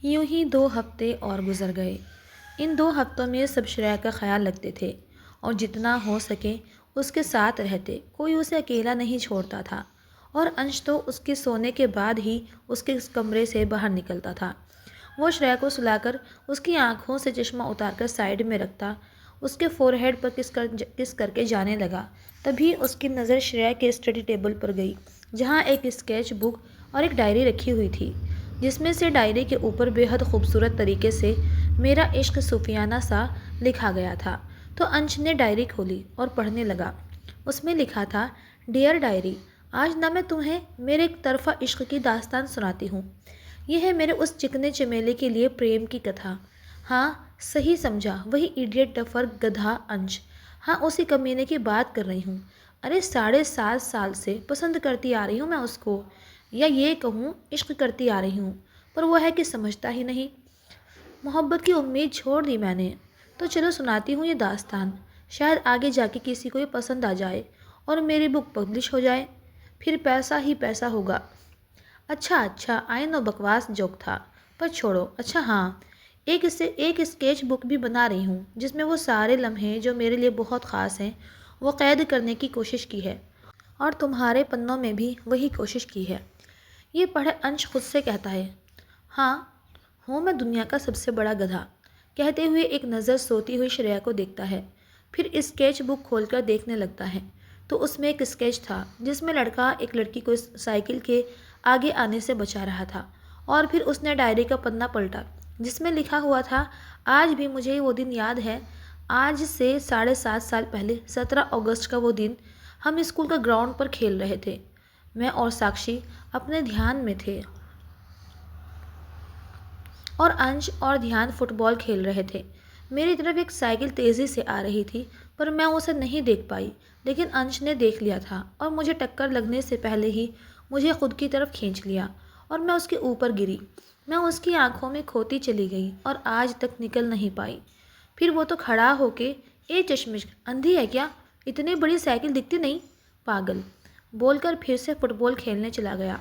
यूं ही 2 हफ्ते और गुजर गए। इन 2 हफ्तों में सब श्रेया का ख्याल रखते थे और जितना हो सके उसके साथ रहते। कोई उसे अकेला नहीं छोड़ता था और अंश तो उसके सोने के बाद ही उसके कमरे से बाहर निकलता था। वो श्रेया को सुलाकर उसकी आंखों से चश्मा उतारकर साइड में रखता, उसके फोरहेड पर किस करके जाने लगा। तभी उसकी नज़र श्रेया के स्टडी टेबल पर गई, जहाँ एक स्केच बुक और एक डायरी रखी हुई थी, जिसमें से डायरी के ऊपर बेहद खूबसूरत तरीके से मेरा इश्क सूफियाना सा लिखा गया था। तो अंश ने डायरी खोली और पढ़ने लगा। उसमें लिखा था, डियर डायरी, आज ना मैं तुम्हें मेरे एक तरफा इश्क की दास्तान सुनाती हूँ। यह है मेरे उस चिकने चमेले के लिए प्रेम की कथा। हाँ, सही समझा, वही इडियट डफर गधा अंश। हाँ, उसी कमीने की बात कर रही हूँ। अरे 7.5 साल से पसंद करती आ रही हूँ मैं उसको, या ये कहूँ इश्क करती आ रही हूँ, पर वो है कि समझता ही नहीं। मोहब्बत की उम्मीद छोड़ दी मैंने। तो चलो सुनाती हूँ ये दास्तान, शायद आगे जाके किसी को ये पसंद आ जाए और मेरी बुक पब्लिश हो जाए, फिर पैसा ही पैसा होगा। अच्छा अच्छा, आई नो बकवास जोक था, पर छोड़ो। अच्छा हाँ, एक स्केच बुक भी बना रही हूँ जिसमें वो सारे लम्हे जो मेरे लिए बहुत ख़ास हैं वो कैद करने की कोशिश की है, और तुम्हारे पन्नों में भी वही कोशिश की है। ये पढ़े अंश खुद से कहता है, हाँ हूँ मैं दुनिया का सबसे बड़ा गधा, कहते हुए एक नज़र सोती हुई श्रेया को देखता है। फिर स्केच बुक खोलकर देखने लगता है तो उसमें एक स्केच था जिसमें लड़का एक लड़की को साइकिल के आगे आने से बचा रहा था। और फिर उसने डायरी का पन्ना पलटा जिसमें लिखा हुआ था, आज भी मुझे वो दिन याद है। आज से 7.5 साल पहले 17 अगस्त का वो दिन, हम स्कूल का ग्राउंड पर खेल रहे थे। मैं और साक्षी अपने ध्यान में थे और अंश और ध्यान फुटबॉल खेल रहे थे। मेरी तरफ एक साइकिल तेज़ी से आ रही थी पर मैं उसे नहीं देख पाई, लेकिन अंश ने देख लिया था और मुझे टक्कर लगने से पहले ही मुझे खुद की तरफ खींच लिया और मैं उसके ऊपर गिरी। मैं उसकी आंखों में खोती चली गई और आज तक निकल नहीं पाई। फिर वो तो खड़ा होके, ए चश्मिश अंधी है क्या, इतनी बड़ी साइकिल दिखती नहीं, पागल, बोलकर फिर से फुटबॉल खेलने चला गया।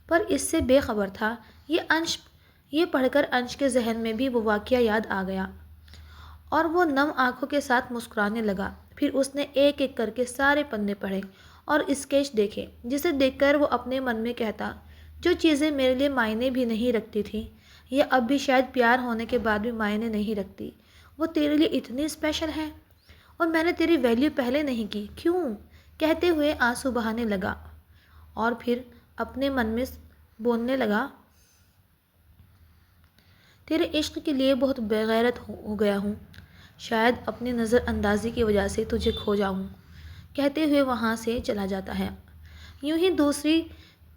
पर इससे बेखबर था ये पढ़कर अंश के जहन में भी वो वाक़या याद आ गया और वो नम आंखों के साथ मुस्कुराने लगा। फिर उसने एक एक करके सारे पन्ने पढ़े और स्केच देखे, जिसे देखकर वो अपने मन में कहता, जो चीज़ें मेरे लिए मायने भी नहीं रखती थी, ये अब भी शायद प्यार होने के बाद भी मायने नहीं रखती। वो तेरे लिए इतनी स्पेशल है और मैंने तेरी वैल्यू पहले नहीं की, क्यों, कहते हुए आंसू बहाने लगा। और फिर अपने मन में बोलने लगा, तेरे इश्क के लिए बहुत बेगैरत हो गया हूँ, शायद अपनी नज़रअंदाजी की वजह से तुझे खो जाऊँ, कहते हुए वहाँ से चला जाता है। यूं ही दूसरी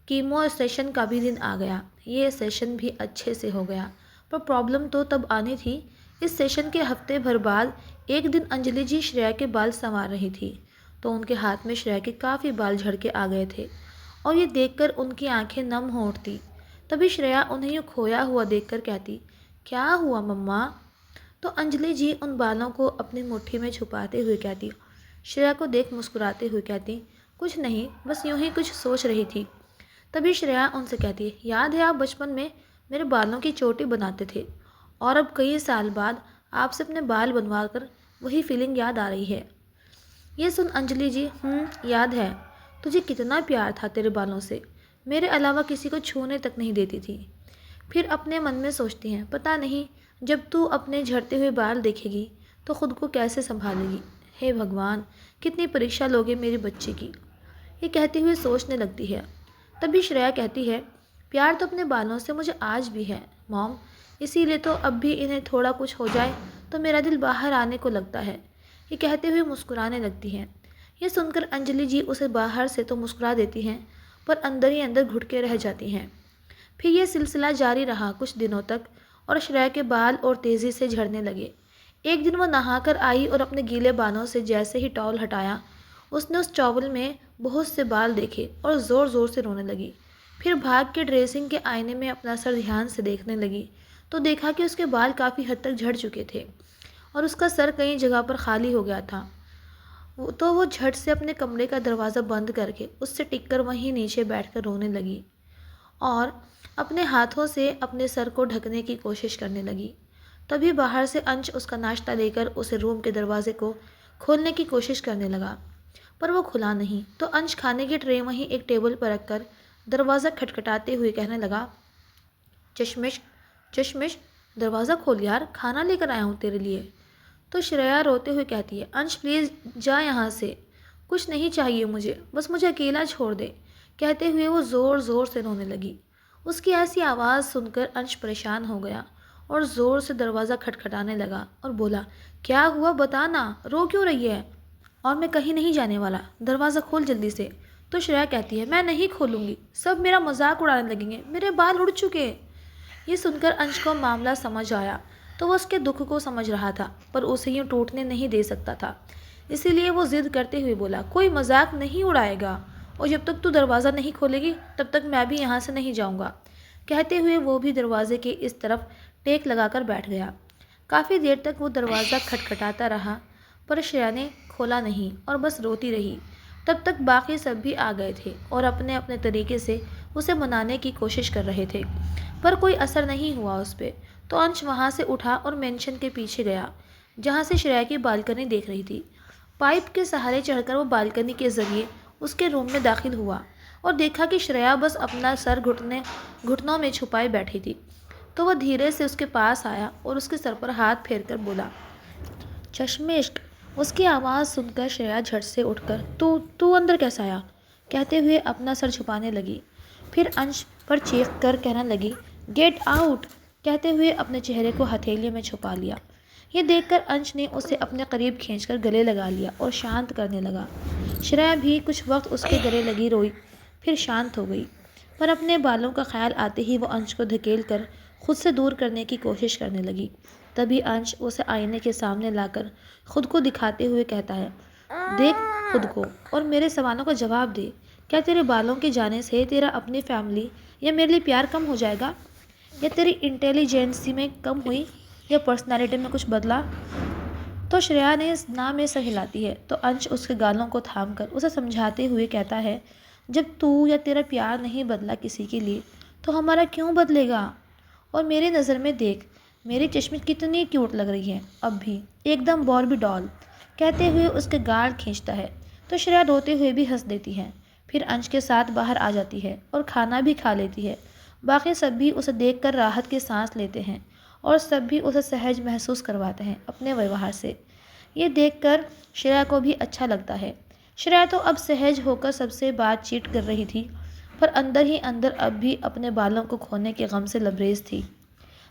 कीमो सेशन का भी दिन आ गया। ये सेशन भी अच्छे से हो गया, पर प्रॉब्लम तो तब आनी थी। इस सेशन के हफ्ते भर बाद एक दिन अंजलि जी श्रेया के बाल संवार रही थी तो उनके हाथ में श्रेया के काफ़ी बाल झड़ के आ गए थे और ये देखकर उनकी आंखें नम हो उठती। तभी श्रेया उन्हें यूँ खोया हुआ देखकर कहती, क्या हुआ मम्मा। तो अंजलि जी उन बालों को अपनी मुट्ठी में छुपाते हुए कहती, श्रेया को देख मुस्कुराते हुए कहती, कुछ नहीं, बस यूं ही कुछ सोच रही थी। तभी श्रेया उनसे कहती, याद है आप बचपन में मेरे बालों की चोटी बनाते थे और अब कई साल बाद आपसे अपने बाल बनवा कर वही फीलिंग याद आ रही है। ये सुन अंजलि जी, याद है, तुझे कितना प्यार था तेरे बालों से, मेरे अलावा किसी को छूने तक नहीं देती थी। फिर अपने मन में सोचती हैं, पता नहीं जब तू अपने झड़ते हुए बाल देखेगी तो खुद को कैसे संभालेगी। हे भगवान, कितनी परीक्षा लोगे मेरी बच्ची की, ये कहती हुए सोचने लगती है। तभी श्रेया कहती है, प्यार तो अपने बालों से मुझे आज भी है मॉम, इसीलिए तो अब भी इन्हें थोड़ा कुछ हो जाए तो मेरा दिल बाहर आने को लगता है, ये कहते हुए मुस्कुराने लगती हैं। ये सुनकर अंजलि जी उसे बाहर से तो मुस्कुरा देती हैं पर अंदर ही अंदर घुट के रह जाती हैं। फिर यह सिलसिला जारी रहा कुछ दिनों तक और श्रेया के बाल और तेज़ी से झड़ने लगे। एक दिन वह नहाकर आई और अपने गीले बालों से जैसे ही टॉवल हटाया, उसने उस टॉवल में बहुत से बाल देखे और ज़ोर ज़ोर से रोने लगी। फिर भाग के ड्रेसिंग के आईने में अपना सर ध्यान से देखने लगी तो देखा कि उसके बाल काफ़ी हद तक झड़ चुके थे और उसका सर कई जगह पर खाली हो गया था। तो वो झट से अपने कमरे का दरवाज़ा बंद करके उससे टिककर वहीं नीचे बैठकर रोने लगी और अपने हाथों से अपने सर को ढकने की कोशिश करने लगी। तभी बाहर से अंश उसका नाश्ता लेकर उसे रूम के दरवाजे को खोलने की कोशिश करने लगा, पर वो खुला नहीं। तो अंश खाने की ट्रे वहीं एक टेबल पर रखकर दरवाज़ा खटखटाते हुए कहने लगा, चश्मिश, चश्मिश, दरवाज़ा खोल यार, खाना लेकर आया हूँ तेरे लिए। तो श्रेया रोते हुए कहती है, अंश प्लीज़ जा यहाँ से, कुछ नहीं चाहिए मुझे, बस मुझे अकेला छोड़ दे। कहते हुए वो ज़ोर ज़ोर से रोने लगी। उसकी ऐसी आवाज़ सुनकर अंश परेशान हो गया और ज़ोर से दरवाज़ा खटखटाने लगा और बोला, क्या हुआ बता ना, रो क्यों रही है? और मैं कहीं नहीं जाने वाला, दरवाज़ा खोल जल्दी से। तो श्रेया कहती है, मैं नहीं खोलूँगी, सब मेरा मजाक उड़ाने लगेंगे, मेरे बाल उड़ चुके। ये सुनकर अंश को मामला समझ आया, तो वो उसके दुख को समझ रहा था, पर उसे यूँ टूटने नहीं दे सकता था। इसीलिए वो जिद करते हुए बोला, कोई मजाक नहीं उड़ाएगा, और जब तक तू दरवाज़ा नहीं खोलेगी तब तक मैं भी यहाँ से नहीं जाऊँगा। कहते हुए वो भी दरवाजे के इस तरफ टेक लगाकर बैठ गया। काफ़ी देर तक वो दरवाज़ा खटखटाता रहा, पर श्रेया ने खोला नहीं और बस रोती रही। तब तक बाकी सब भी आ गए थे और अपने अपने तरीके से उसे मनाने की कोशिश कर रहे थे, पर कोई असर नहीं हुआ उस पर। तो अंश वहाँ से उठा और मेंशन के पीछे गया, जहाँ से श्रेया की बालकनी देख रही थी। पाइप के सहारे चढ़कर वो बालकनी के ज़रिए उसके रूम में दाखिल हुआ और देखा कि श्रेया बस अपना सर घुटनों में छुपाए बैठी थी। तो वह धीरे से उसके पास आया और उसके सर पर हाथ फेरकर बोला, चश्मिश। उसकी आवाज़ सुनकर श्रेया झट से उठकर, तू तू अंदर कैसे आया? कहते हुए अपना सर छुपाने लगी। फिर अंश पर चीख कर कहने लगी, गेट आउट। कहते हुए अपने चेहरे को हथेलियों में छुपा लिया। ये देखकर अंश ने उसे अपने करीब खींचकर गले लगा लिया और शांत करने लगा। श्रेया भी कुछ वक्त उसके गले लगी रोई, फिर शांत हो गई, पर अपने बालों का ख्याल आते ही वो अंश को धकेल कर खुद से दूर करने की कोशिश करने लगी। तभी अंश उसे आईने के सामने लाकर खुद को दिखाते हुए कहता है, देख खुद को और मेरे सवालों का जवाब दे। क्या तेरे बालों के जाने से तेरा अपनी फैमिली या मेरे लिए प्यार कम हो जाएगा, या तेरी इंटेलिजेंसी में कम हुई, या पर्सनालिटी में कुछ बदला? तो श्रेया ने ना में सर हिलाती है, तो अंश उसके गालों को थाम कर उसे समझाते हुए कहता है, जब तू या तेरा प्यार नहीं बदला किसी के लिए, तो हमारा क्यों बदलेगा? और मेरी नज़र में देख, मेरी चश्मिश कितनी क्यूट लग रही है अब भी, एकदम बॉर्बी डॉल। कहते हुए उसके गाल खींचता है, तो श्रेया रोते हुए भी हंस देती है। फिर अंश के साथ बाहर आ जाती है और खाना भी खा लेती है। बाकी सब भी उसे देखकर राहत की सांस लेते हैं और सब भी उसे सहज महसूस करवाते हैं अपने व्यवहार से। ये देखकर श्रेया को भी अच्छा लगता है। श्रेया तो अब सहज होकर सबसे बातचीत कर रही थी, पर अंदर ही अंदर अब भी अपने बालों को खोने के गम से लबरेज थी।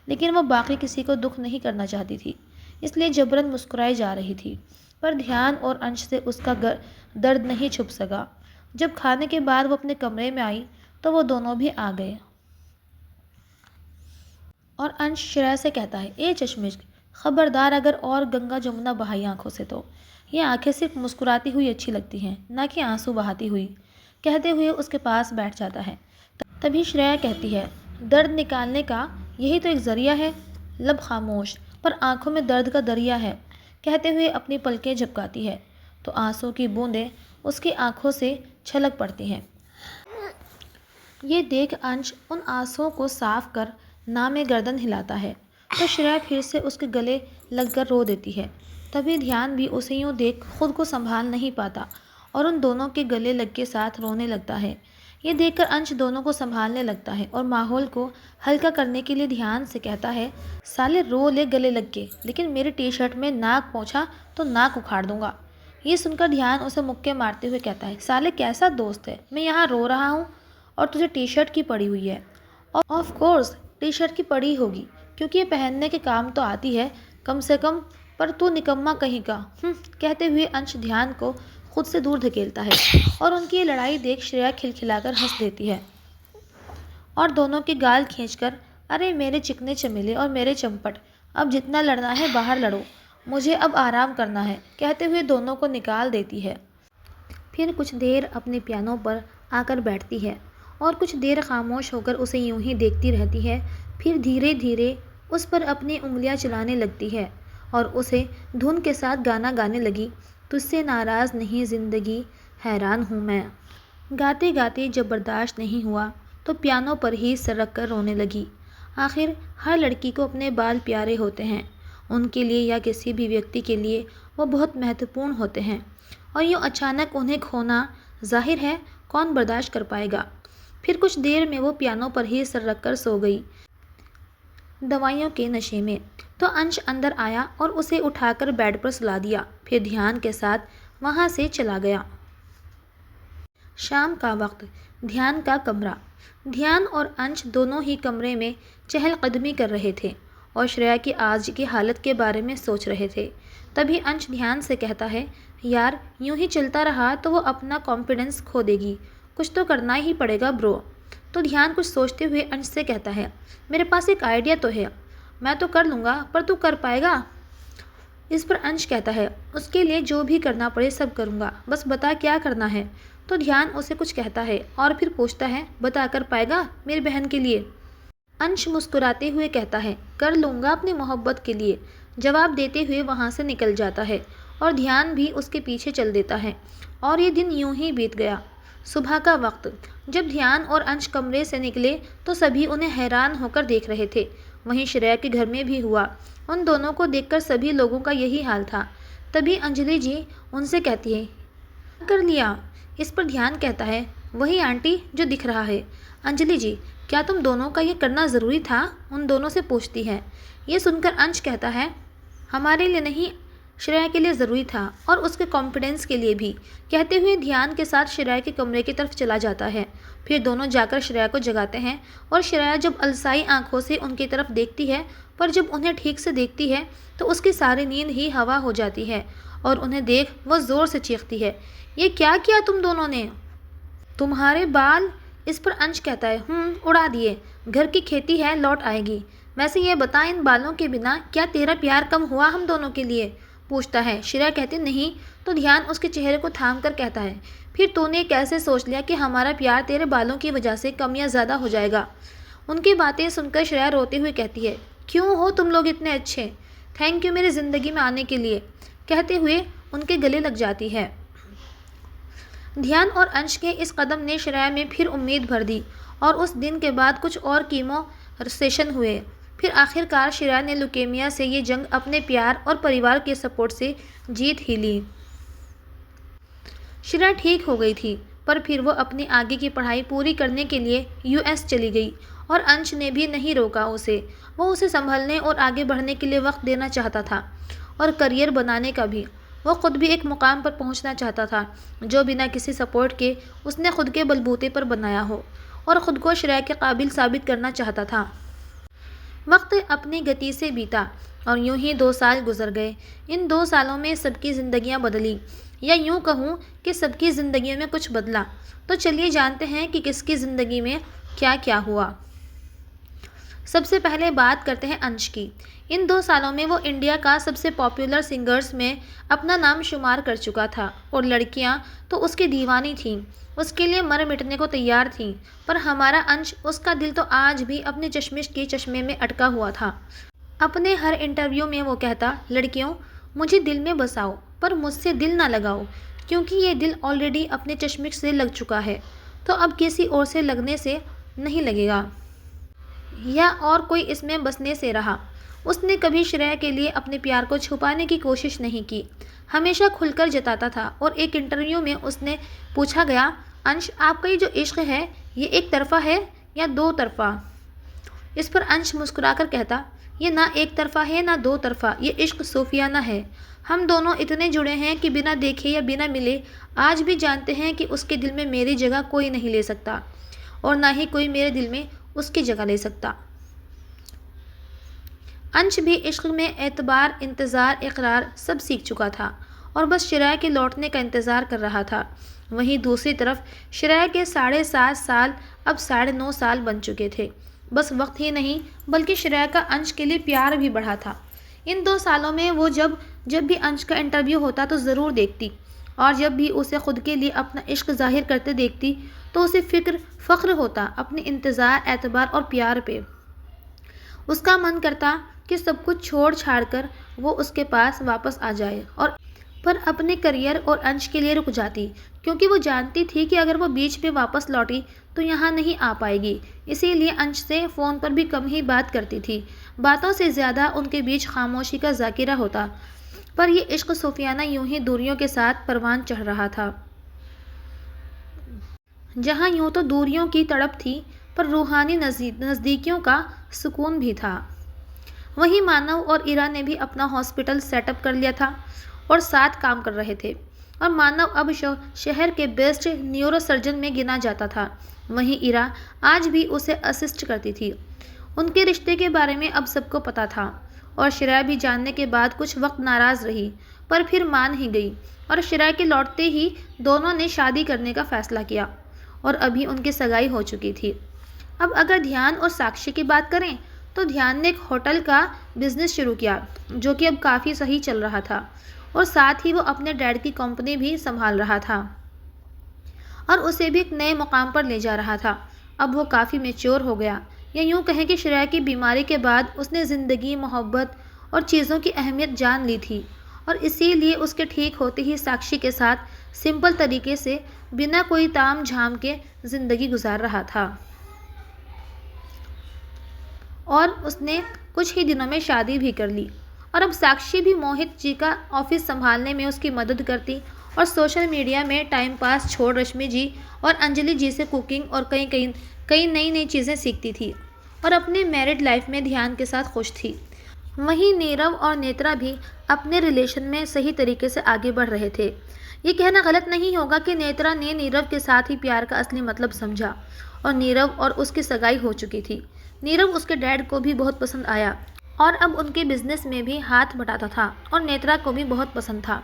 लेकिन वो बाकी किसी को दुख नहीं करना चाहती थी, इसलिए जबरन मुस्कुराई जा रही थी। पर ध्यान और अंश से उसका दर्द नहीं छुप सका। जब खाने के बाद वो अपने कमरे में आई तो वो दोनों भी आ गए और अंश श्रेया से कहता है, ए चश्मिश, खबरदार अगर और गंगा जमुना बहाई आंखों से तो ये आंखें सिर्फ मुस्कुराती हुई अच्छी लगती हैं, ना कि आंसू बहाती हुई। कहते हुए उसके पास बैठ जाता है। तभी श्रेया कहती है, दर्द निकालने का यही तो एक ज़रिया है। लब खामोश, पर आंखों में दर्द का दरिया है। कहते हुए अपनी पलकें झपकाती है, तो आंसू की बूंदें उसकी आंखों से छलक पड़ती हैं। ये देख अंश उन आंसुओं को साफ कर ना में गर्दन हिलाता है, तो श्रेया फिर से उसके गले लगकर रो देती है। तभी ध्यान भी उसे यूँ देख खुद को संभाल नहीं पाता और उन दोनों के गले लग के साथ रोने लगता है। ये देखकर अंश दोनों को संभालने लगता है और माहौल को हल्का करने के लिए ध्यान से कहता है, साले रो ले गले लग के, लेकिन मेरी टी शर्ट में नाक पहुँचा तो नाक उखाड़ दूंगा। ये सुनकर ध्यान उसे मुक्के मारते हुए कहता है, साले कैसा दोस्त है, मैं यहाँ रो रहा हूँ और तुझे टी शर्ट की पड़ी हुई है। और ऑफ कोर्स टी शर्ट की पड़ी होगी, क्योंकि ये पहनने के काम तो आती है कम से कम, पर तू निकम्मा कहीं का। कहते हुए अंश ध्यान को खुद से दूर धकेलता है और उनकी ये लड़ाई देख श्रेया खिलखिलाकर हंस देती है और दोनों के गाल खींचकर, अरे मेरे चिकने चमेले और मेरे चंपट, अब जितना लड़ना है बाहर लड़ो, मुझे अब आराम करना है। कहते हुए दोनों को निकाल देती है। फिर कुछ देर अपने पियानो पर आकर बैठती है और कुछ देर खामोश होकर उसे यूं ही देखती रहती है। फिर धीरे धीरे उस पर अपनी उंगलियां चलाने लगती है और उसे धुन के साथ गाना गाने लगी, तुझसे नाराज़ नहीं ज़िंदगी, हैरान हूँ मैं। गाते गाते जब बर्दाश्त नहीं हुआ तो पियानो पर ही सिर रख कर रोने लगी। आखिर हर लड़की को अपने बाल प्यारे होते हैं, उनके लिए या किसी भी व्यक्ति के लिए वो बहुत महत्वपूर्ण होते हैं, और यूँ अचानक उन्हें खोना जाहिर है कौन बर्दाश्त कर पाएगा। फिर कुछ देर में वो पियानो पर ही सिर रख कर सो गई, दवाइयों के नशे में। तो अंश अंदर आया और उसे उठाकर बेड पर सुला दिया, फिर ध्यान के साथ वहाँ से चला गया। शाम का वक्त, ध्यान का कमरा। ध्यान और अंश दोनों ही कमरे में चहलकदमी कर रहे थे और श्रेया की आज की हालत के बारे में सोच रहे थे। तभी अंश ध्यान से कहता है, यार यूं ही चलता रहा तो वो अपना कॉन्फिडेंस खो देगी, कुछ तो करना ही पड़ेगा ब्रो। तो ध्यान कुछ सोचते हुए अंश से कहता है, मेरे पास एक आइडिया तो है, मैं तो कर लूँगा पर तू कर पाएगा? इस पर अंश कहता है, उसके लिए जो भी करना पड़े सब करूँगा, बस बता क्या करना है। तो ध्यान उसे कुछ कहता है और फिर पूछता है, बता कर पाएगा मेरी बहन के लिए? अंश मुस्कुराते हुए कहता है, कर लूँगा अपनी मोहब्बत के लिए। जवाब देते हुए वहाँ से निकल जाता है और ध्यान भी उसके पीछे चल देता है और ये दिन यूं ही बीत गया। सुबह का वक्त, जब ध्यान और अंश कमरे से निकले तो सभी उन्हें हैरान होकर देख रहे थे। वहीं श्रेया के घर में भी हुआ। उन दोनों को देखकर सभी लोगों का यही हाल था। तभी अंजलि जी उनसे कहती है, कर लिया? इस पर ध्यान कहता है, वही आंटी जो दिख रहा है। अंजलि जी, क्या तुम दोनों का ये करना ज़रूरी था? उन दोनों से पूछती है। ये सुनकर अंश कहता है, हमारे लिए नहीं, श्रेया के लिए ज़रूरी था और उसके कॉन्फिडेंस के लिए भी। कहते हुए ध्यान के साथ श्रेया के कमरे की तरफ चला जाता है। फिर दोनों जाकर श्रेया को जगाते हैं और श्रेया जब अलसाई आंखों से उनकी तरफ देखती है, पर जब उन्हें ठीक से देखती है तो उसकी सारी नींद ही हवा हो जाती है और उन्हें देख वो ज़ोर से चीखती है, ये क्या किया तुम दोनों ने? तुम्हारे बाल? इस पर अंश कहता है, उड़ा दिए, घर की खेती है, लौट आएगी। वैसे ये बता, इन बालों के बिना क्या तेरा प्यार कम हुआ हम दोनों के लिए? पूछता है। श्रेया कहती नहीं। तो ध्यान उसके चेहरे को थाम कर कहता है, फिर तूने कैसे सोच लिया कि हमारा प्यार तेरे बालों की वजह से कम या ज़्यादा हो जाएगा? उनकी बातें सुनकर श्रेया रोते हुए कहती है, क्यों हो तुम लोग इतने अच्छे, थैंक यू मेरी ज़िंदगी में आने के लिए। कहते हुए उनके गले लग जाती है। ध्यान और अंश के इस कदम ने श्रेया में फिर उम्मीद भर दी और उस दिन के बाद कुछ और कीमो सेशन हुए। फिर आखिरकार श्रेया ने लुकेमिया से ये जंग अपने प्यार और परिवार के सपोर्ट से जीत ही ली। श्रेया ठीक हो गई थी, पर फिर वो अपनी आगे की पढ़ाई पूरी करने के लिए यूएस चली गई और अंश ने भी नहीं रोका उसे। वो उसे संभलने और आगे बढ़ने के लिए वक्त देना चाहता था और करियर बनाने का भी। वो खुद भी एक मुकाम पर पहुंचना चाहता था जो बिना किसी सपोर्ट के उसने खुद के बलबूते पर बनाया हो और ख़ुद को श्रेया के काबिल साबित करना चाहता था। वक्त अपनी गति से बीता और यूं ही 2 साल गुजर गए। इन 2 सालों में सबकी ज़िंदगियां बदली, या यूं कहूँ कि सबकी ज़िंदगियों में कुछ बदला। तो चलिए जानते हैं कि किसकी ज़िंदगी में क्या क्या हुआ। सबसे पहले बात करते हैं अंश की। इन 2 सालों में वो इंडिया का सबसे पॉपुलर सिंगर्स में अपना नाम शुमार कर चुका था और लड़कियां तो उसकी दीवानी थीं, उसके लिए मर मिटने को तैयार थीं। पर हमारा अंश, उसका दिल तो आज भी अपने चश्मिश के चश्मे में अटका हुआ था। अपने हर इंटरव्यू में वो कहता, लड़कियों मुझे दिल में बसाओ पर मुझसे दिल ना लगाओ, क्योंकि ये दिल ऑलरेडी अपने चश्मिश से लग चुका है, तो अब किसी और से लगने से नहीं लगेगा या और कोई इसमें बसने से रहा। उसने कभी श्रेया के लिए अपने प्यार को छुपाने की कोशिश नहीं की, हमेशा खुलकर जताता था। और एक इंटरव्यू में उसने पूछा गया, अंश आपका ये जो इश्क है ये एक तरफ़ा है या 2 तरफ़ा? इस पर अंश मुस्कुराकर कहता, ये ना एक तरफ़ा है ना 2 तरफ़ा, ये इश्क सूफियाना है। हम दोनों इतने जुड़े हैं कि बिना देखे या बिना मिले आज भी जानते हैं कि उसके दिल में मेरी जगह कोई नहीं ले सकता और ना ही कोई मेरे दिल में उसकी जगह ले सकता। अंश भी इश्क में एतबार, इंतज़ार, इकरार सब सीख चुका था और बस श्रेया के लौटने का इंतज़ार कर रहा था। वहीं दूसरी तरफ श्रेया के 7.5 साल अब 9.5 साल बन चुके थे। बस वक्त ही नहीं बल्कि श्रेया का अंश के लिए प्यार भी बढ़ा था। इन 2 सालों में वो जब भी अंश का इंटरव्यू होता तो ज़रूर देखती और जब भी उसे खुद के लिए अपना इश्क जाहिर करते देखती तो उसे फ़ख्र होता अपने इंतज़ार, एतबार और प्यार पे। उसका मन करता कि सब कुछ छोड़ छाड़ कर वो उसके पास वापस आ जाए और पर अपने करियर और अंश के लिए रुक जाती, क्योंकि वो जानती थी कि अगर वो बीच में वापस लौटी तो यहाँ नहीं आ पाएगी। इसीलिए अंश से फ़ोन पर भी कम ही बात करती थी। बातों से ज़्यादा उनके बीच खामोशी का ज़ाकिरा होता। पर ये इश्क सूफियाना यूं ही दूरियों के साथ परवान चढ़ रहा था। जहाँ यूं तो दूरियों की तड़प थी, पर रूहानी नज़दीकियों का सुकून भी था। वहीं मानव और इरा ने भी अपना हॉस्पिटल सेटअप कर लिया था और साथ काम कर रहे थे। और मानव अब शहर के बेस्ट न्यूरोसर्जन में गिना जाता था। वहीं इरा आज भी उसे असिस्ट करती थी। उनके रिश्ते के बारे में अब सबको पता था और श्रेया भी जानने के बाद कुछ वक्त नाराज़ रही, पर फिर मान ही गई। और श्रेया के लौटते ही दोनों ने शादी करने का फैसला किया और अभी उनकी सगाई हो चुकी थी। अब अगर ध्यान और साक्षी की बात करें तो ध्यान ने एक होटल का बिजनेस शुरू किया, जो कि अब काफ़ी सही चल रहा था। और साथ ही वो अपने डैड की कंपनी भी संभाल रहा था और उसे भी एक नए मुकाम पर ले जा रहा था। अब वो काफ़ी मैच्योर हो गया, या यूँ कहें कि श्रेया की बीमारी के बाद उसने ज़िंदगी, मोहब्बत और चीज़ों की अहमियत जान ली थी। और इसीलिए उसके ठीक होते ही साक्षी के साथ सिंपल तरीके से बिना कोई ताम झाम के ज़िंदगी गुजार रहा था। और उसने कुछ ही दिनों में शादी भी कर ली। और अब साक्षी भी मोहित जी का ऑफिस संभालने में उसकी मदद करती और सोशल मीडिया में टाइम पास छोड़ रश्मि जी और अंजलि जी से कुकिंग और कई नई नई चीज़ें सीखती थी और अपने मैरिड लाइफ में ध्यान के साथ खुश थी। वहीं नीरव और नेत्रा भी अपने रिलेशन में सही तरीके से आगे बढ़ रहे थे। ये कहना गलत नहीं होगा कि नेत्रा ने नीरव के साथ ही प्यार का असली मतलब समझा और नीरव और उसकी सगाई हो चुकी थी। नीरव उसके डैड को भी बहुत पसंद आया और अब उनके बिजनेस में भी हाथ बटाता था और नेत्रा को भी बहुत पसंद था।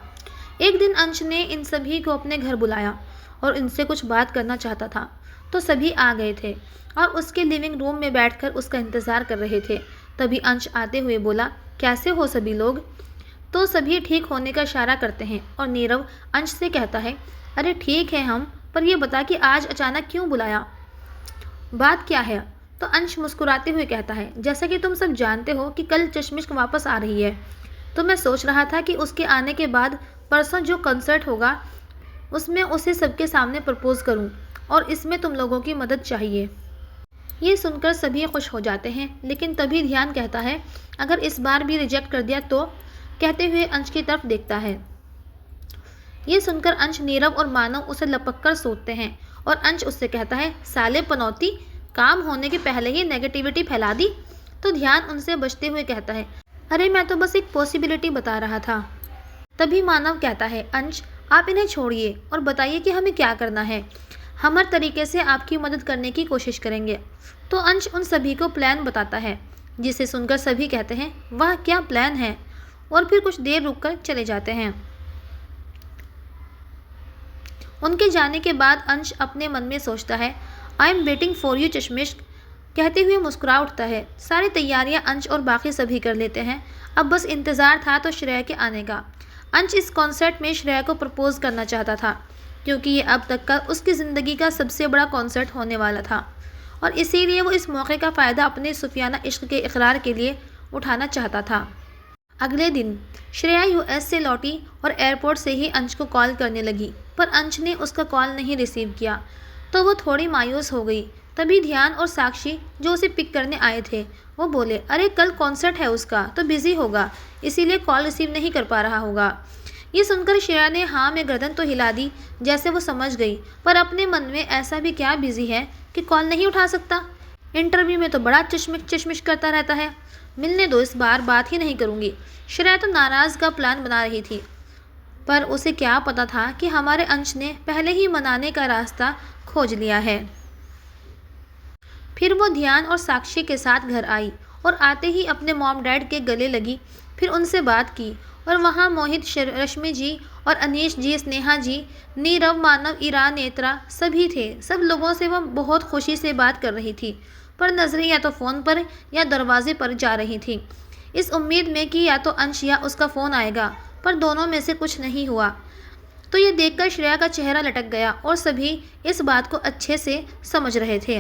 एक दिन अंश ने इन सभी को अपने घर बुलाया और इनसे कुछ बात करना चाहता था, तो सभी आ गए थे और उसके लिविंग रूम में बैठकर उसका इंतज़ार कर रहे थे। तभी अंश आते हुए बोला, कैसे हो सभी लोग? तो सभी ठीक होने का इशारा करते हैं और नीरव अंश से कहता है, अरे ठीक है हम, पर यह बता कि आज अचानक क्यों बुलाया, बात क्या है? तो अंश मुस्कुराते हुए कहता है, जैसा कि तुम सब जानते हो कि कल चश्मिश वापस आ रही है, तो मैं सोच रहा था कि उसके आने के बाद परसों जो कंसर्ट होगा उसमें उसे सबके सामने प्रपोज करूं और इसमें तुम लोगों की मदद चाहिए। ये सुनकर सभी खुश हो जाते हैं, लेकिन तभी ध्यान कहता है, अगर इस बार भी रिजेक्ट कर दिया तो? कहते हुए अंश की तरफ देखता है। ये सुनकर अंश, नीरव और मानव उसे लपक कर सोचते हैं और अंश उससे कहता है, साले पनौती, काम होने के पहले ही नेगेटिविटी फैला दी। तो ध्यान उनसे बचते हुए कहता है, अरे मैं तो बस एक पॉसिबिलिटी बता रहा था। तभी मानव कहता है, अंश आप इन्हें छोड़िए और बताइए कि हमें क्या करना है, हम हर तरीके से आपकी मदद करने की कोशिश करेंगे। तो अंश उन सभी को प्लान बताता है, जिसे सुनकर सभी कहते हैं, वाह क्या प्लान है, और फिर कुछ देर रुककर चले जाते हैं। उनके जाने के बाद अंश अपने मन में सोचता है, I am waiting for you चश्मिश, कहते हुए मुस्कुरा उठता है। सारी तैयारियां अंश और बाकी सभी कर लेते हैं। अब बस इंतज़ार था तो श्रेया के आने का। अंश इस कॉन्सर्ट में श्रेया को प्रपोज करना चाहता था, क्योंकि ये अब तक का उसकी ज़िंदगी का सबसे बड़ा कॉन्सर्ट होने वाला था और इसीलिए वो इस मौके का फ़ायदा अपने सूफियाना इश्क के इकरार के लिए उठाना चाहता था। अगले दिन श्रेया यूएस से लौटी और एयरपोर्ट से ही अंश को कॉल करने लगी, पर अंश ने उसका कॉल नहीं रिसीव किया, तो वो थोड़ी मायूस हो गई। तभी ध्यान और साक्षी जो उसे पिक करने आए थे, वो बोले, अरे कल कॉन्सर्ट है उसका, तो बिज़ी होगा, इसीलिए कॉल रिसीव नहीं कर पा रहा होगा। ये सुनकर श्रेया ने हाँ में गर्दन तो हिला दी, जैसे वो समझ गई, पर अपने मन में ऐसा भी क्या बिज़ी है कि कॉल नहीं उठा सकता। इंटरव्यू में तो बड़ा चिशमिश करता रहता है, मिलने दो, इस बार बात ही नहीं करूँगी। श्रेया तो नाराज़ का प्लान बना रही थी, पर उसे क्या पता था कि हमारे अंश ने पहले ही मनाने का रास्ता खोज लिया है। फिर वो ध्यान और साक्षी के साथ घर आई और आते ही अपने मॉम डैड के गले लगी, फिर उनसे बात की। और वहाँ मोहित, रश्मि जी और अनीश जी, स्नेहा जी, नीरव, मानव, इरा, नेत्रा सभी थे। सब लोगों से वह बहुत खुशी से बात कर रही थी, पर नज़रें या तो फ़ोन पर या दरवाजे पर जा रही थी, इस उम्मीद में कि या तो अंश या उसका फ़ोन आएगा, पर दोनों में से कुछ नहीं हुआ। तो ये देखकर श्रेया का चेहरा लटक गया और सभी इस बात को अच्छे से समझ रहे थे,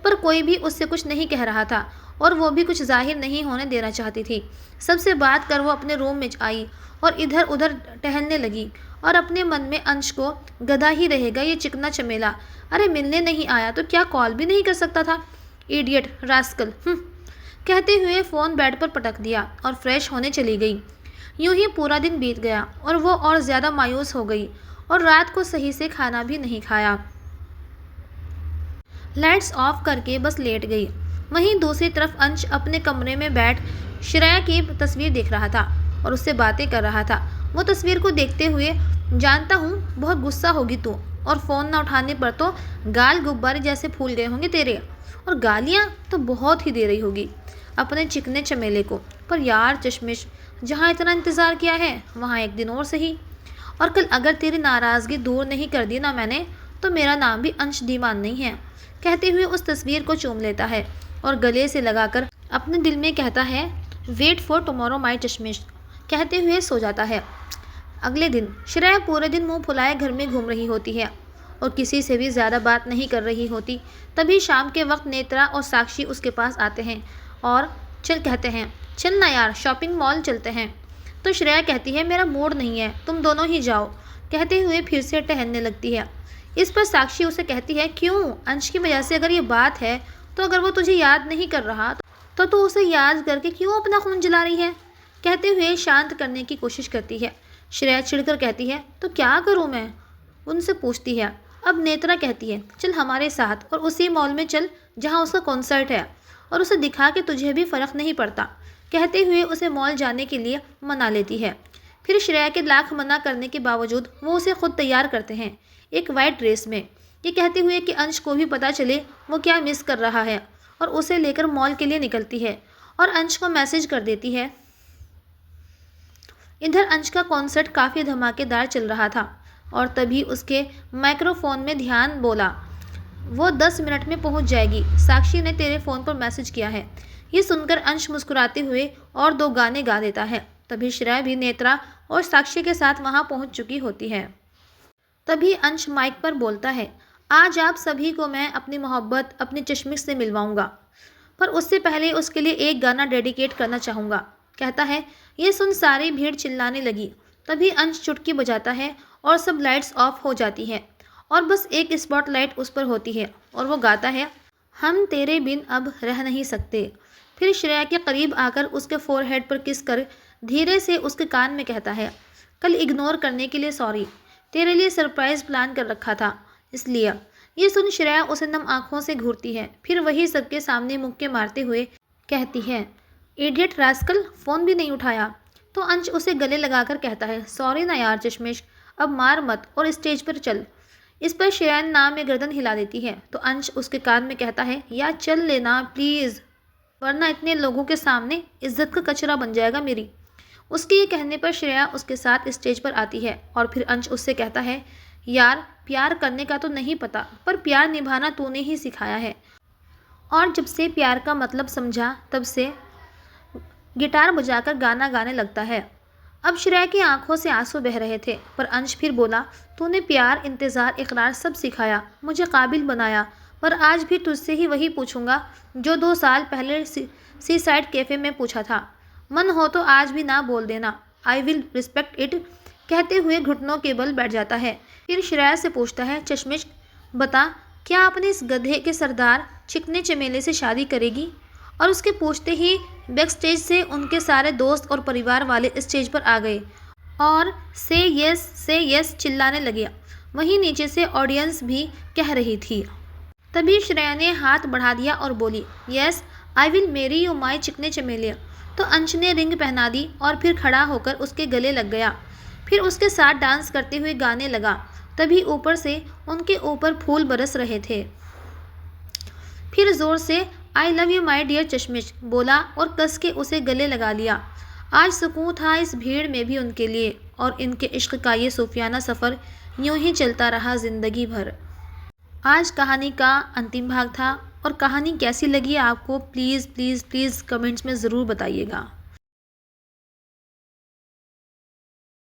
पर कोई भी उससे कुछ नहीं कह रहा था और वो भी कुछ जाहिर नहीं होने देना चाहती थी। सबसे बात कर वो अपने रूम में आई और इधर उधर टहलने लगी और अपने मन में अंश को गधा ही रहेगा ये चिकना चमेला, अरे मिलने नहीं आया तो क्या कॉल भी नहीं कर सकता था, इडियट रास्कल। कहते हुए फ़ोन बेड पर पटक दिया और फ्रेश होने चली गई। यूं ही पूरा दिन बीत गया और वो और ज़्यादा मायूस हो गई और रात को सही से खाना भी नहीं खाया। लाइट्स ऑफ करके बस लेट गई। वहीं दूसरी तरफ अंश अपने कमरे में बैठ श्रेया की तस्वीर देख रहा था और उससे बातें कर रहा था। वो तस्वीर को देखते हुए, जानता हूँ बहुत गुस्सा होगी तू, और फ़ोन न उठाने पर तो गाल गुब्बारे जैसे फूल गए होंगे तेरे, और गालियाँ तो बहुत ही दे रही होगी अपने चिकने चमेले को। पर यार चश्मिश, जहाँ इतना इंतज़ार किया है वहाँ एक दिन और सही, और कल अगर तेरी नाराज़गी दूर नहीं कर दी ना मैंने, तो मेरा नाम भी अंश धीमान नहीं है। कहते हुए उस तस्वीर को चूम लेता है और गले से लगाकर अपने दिल में कहता है, वेट फॉर टुमारो माई चश्मिश, कहते हुए सो जाता है। अगले दिन श्रेया पूरे दिन मुंह फुलाए घर में घूम रही होती है और किसी से भी ज़्यादा बात नहीं कर रही होती। तभी शाम के वक्त नेत्रा और साक्षी उसके पास आते हैं और कहते हैं, चल ना यार शॉपिंग मॉल चलते हैं। तो श्रेया कहती है, मेरा मूड नहीं है, तुम दोनों ही जाओ, कहते हुए फिर से टहलने लगती है। इस पर साक्षी उसे कहती है, क्यों, अंश की वजह से अगर ये बात है तो अगर वो तुझे याद नहीं कर रहा तो तू उसे याद करके क्यों अपना खून जला रही है, कहते हुए शांत करने की कोशिश करती है। श्रेया चिढ़कर कहती है, तो क्या करूँ मैं, उनसे पूछती है। अब नेत्रा कहती है, चल हमारे साथ और उसी मॉल में चल जहाँ उसका कॉन्सर्ट है, और उसे दिखा कि तुझे भी फ़र्क नहीं पड़ता, कहते हुए उसे मॉल जाने के लिए मना लेती है। फिर श्रेया के लाख मना करने के बावजूद वो उसे खुद तैयार करते हैं एक वाइट ड्रेस में, ये कहते हुए कि अंश को भी पता चले वो क्या मिस कर रहा है, और उसे लेकर मॉल के लिए निकलती है और अंश को मैसेज कर देती है। इधर अंश का कॉन्सर्ट काफ़ी धमाकेदार चल रहा था और तभी उसके माइक्रोफोन में ध्यान बोला, वो 10 मिनट में पहुंच जाएगी, साक्षी ने तेरे फ़ोन पर मैसेज किया है। ये सुनकर अंश मुस्कुराते हुए और 2 गाने गा देता है। तभी श्रेया भी नेत्रा और साक्षी के साथ वहां पहुंच चुकी होती है। तभी अंश माइक पर बोलता है, आज आप सभी को मैं अपनी मोहब्बत अपने चश्मिश से मिलवाऊंगा, पर उससे पहले उसके लिए एक गाना डेडिकेट करना चाहूँगा, कहता है। ये सुन सारी भीड़ चिल्लाने लगी। तभी अंश चुटकी बजाता है और सब लाइट्स ऑफ हो जाती हैं और बस एक स्पॉटलाइट उस पर होती है और वो गाता है, हम तेरे बिन अब रह नहीं सकते। फिर श्रेया के करीब आकर उसके फोरहेड पर किस कर धीरे से उसके कान में कहता है, कल इग्नोर करने के लिए सॉरी, तेरे लिए सरप्राइज़ प्लान कर रखा था इसलिए। ये सुन श्रेया उसे नम आंखों से घूरती है, फिर वही सबके सामने मुक्के मारते हुए कहती है, इडियट रास्कल, फ़ोन भी नहीं उठाया। तो अंश उसे गले लगाकर कहता है, सॉरी ना यार चश्मिश, अब मार मत और स्टेज पर चल। इस पर श्रेया नाम में गर्दन हिला देती है तो अंश उसके कान में कहता है, यार चल लेना प्लीज़, वरना इतने लोगों के सामने इज्जत का कचरा बन जाएगा मेरी। उसके ये कहने पर श्रेया उसके साथ स्टेज पर आती है और फिर अंश उससे कहता है, यार प्यार करने का तो नहीं पता, पर प्यार निभाना तूने ही सिखाया है, और जब से प्यार का मतलब समझा तब से गिटार बजाकर गाना गाने लगता है। अब श्रेया की आंखों से आंसू बह रहे थे, पर अंश फिर बोला, तूने प्यार, इंतज़ार, इकरार सब सिखाया, मुझे काबिल बनाया, पर आज भी तुझसे ही वही पूछूंगा जो 2 साल पहले सी साइड कैफ़े में पूछा था। मन हो तो आज भी ना बोल देना, आई विल रिस्पेक्ट इट, कहते हुए घुटनों के बल बैठ जाता है। फिर श्रेया से पूछता है, चश्मिश बता, क्या अपने इस गधे के सरदार चिकने चमेले से शादी करेगी? और उसके पूछते ही बैक स्टेज से उनके सारे दोस्त और परिवार वाले स्टेज पर आ गए और से यस चिल्लाने लगे। वहीं नीचे से ऑडियंस भी कह रही थी। तभी श्रेया ने हाथ बढ़ा दिया और बोली, yes I will marry you माई चिकने चमेले। तो अंश ने रिंग पहना दी और फिर खड़ा होकर उसके गले लग गया, फिर उसके साथ डांस करते हुए गाने लगा। तभी ऊपर से उनके ऊपर फूल बरस रहे थे। फिर ज़ोर से I love you my dear चश्मिश बोला और कस के उसे गले लगा लिया। आज सुकून था इस भीड़ में भी उनके लिए, और इनके इश्क का ये सूफियाना सफ़र यूं ही चलता रहा ज़िंदगी भर। आज कहानी का अंतिम भाग था, और कहानी कैसी लगी आपको प्लीज़ प्लीज़ प्लीज़ कमेंट्स में ज़रूर बताइएगा।